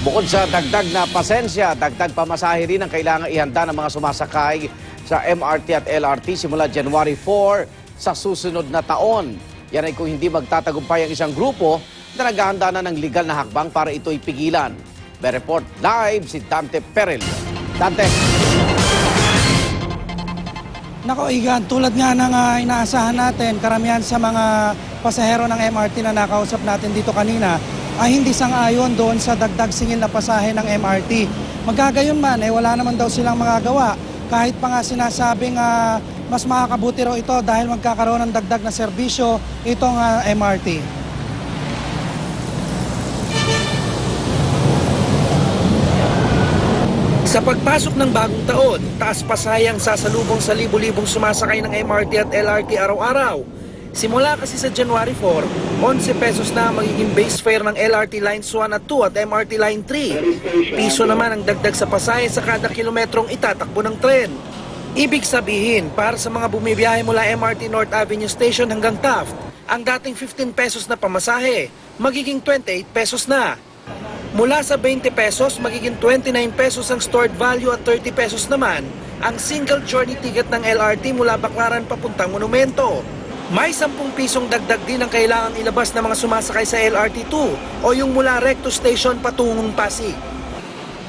Bukod sa dagdag na pasensya, dagdag pamasahe rin ang kailangang ihanda ng mga sumasakay sa MRT at LRT simula January 4 sa susunod na taon. Yan ay kung hindi magtatagumpay ang isang grupo na naghahanda na ng legal na hakbang para ito'y pigilan. May report live si Dante Perel. Dante. Nako Igan, tulad nga ng inaasahan natin, karamihan sa mga pasahero ng MRT na nakausap natin dito kanina ay hindi sang-ayon doon sa dagdag singil na pasahe ng MRT. Magkagayon man, wala naman daw silang magagawa. Kahit pa nga sinasabing mas makakabuti raw ito dahil magkakaroon ng dagdag na serbisyo itong MRT. Sa pagpasok ng bagong taon, taas pasahang sasalubong sa libu-libong sumasakay ng MRT at LRT araw-araw. Simula kasi sa January 4, 11 pesos na magiging base fare ng LRT Lines 1 at 2 at MRT Line 3. Piso naman ang dagdag sa pasahe sa kada kilometrong itatakbo ng tren. Ibig sabihin, para sa mga bumibiyahe mula MRT North Avenue Station hanggang Taft, ang dating 15 pesos na pamasahe, magiging 28 pesos na. Mula sa 20 pesos, magiging 29 pesos ang stored value at 30 pesos naman ang single journey ticket ng LRT mula Baclaran papuntang Monumento. May 10 pisong dagdag din ang kailangang ilabas ng mga sumasakay sa LRT2 o yung mula Recto Station patungong Pasig.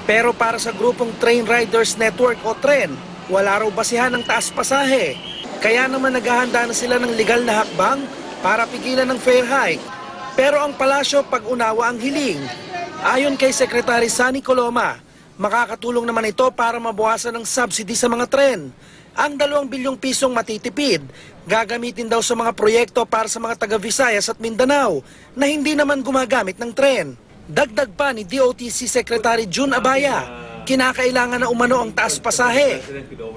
Pero para sa grupong Train Riders Network o TREN, wala raw basihan ng taas pasahe. Kaya naman naghahanda na sila ng legal na hakbang para pigilan ng fare hike. Pero ang palasyo pag-unawa ang hiling. Ayon kay Secretary Sunny Coloma, makakatulong naman ito para mabawasan ng subsidy sa mga tren. Ang 2 bilyong pisong matitipid, gagamitin daw sa mga proyekto para sa mga taga-Visayas at Mindanao na hindi naman gumagamit ng tren. Dagdag pa ni DOTC Secretary June Abaya, kinakailangan na umano ang taas pasahe.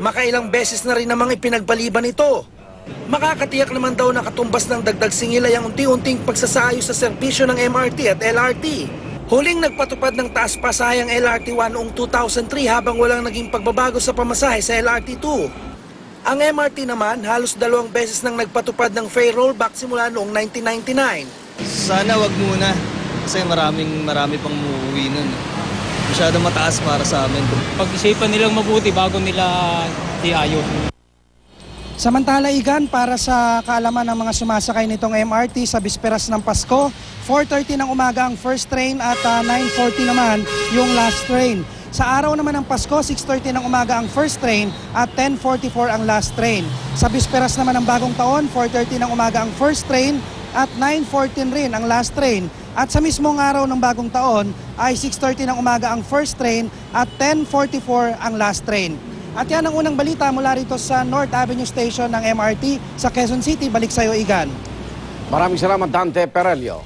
Makailang beses na rin namang ipinagpaliban ito. Makakatiyak naman daw na katumbas ng dagdag singil ay ang unti-unting pagsasaayos sa serbisyo ng MRT at LRT. Huling nagpatupad ng taas pasahe ang LRT1 noong 2003 habang walang naging pagbabago sa pamasahe sa LRT2. Ang MRT naman halos 2 beses nang nagpatupad ng fare rollback simula noong 1999. Sana wag muna kasi marami pang uuwi nun. Masyadong mataas para sa amin. Pag-isipan nilang mabuti bago nila iayos. Samantala Igan, para sa kaalaman ng mga sumasakay nitong MRT sa bisperas ng Pasko, 4:30 ng umaga ang first train at 9:40 naman yung last train. Sa araw naman ng Pasko, 6:30 ng umaga ang first train at 10:44 ang last train. Sa bisperas naman ng bagong taon, 4:30 ng umaga ang first train at 9:14 rin ang last train. At sa mismong araw ng bagong taon ay 6:30 ng umaga ang first train at 10:44 ang last train. At yan ang unang balita mula rito sa North Avenue Station ng MRT sa Quezon City. Balik sa iyo, Igan. Maraming salamat, Dante Perelio.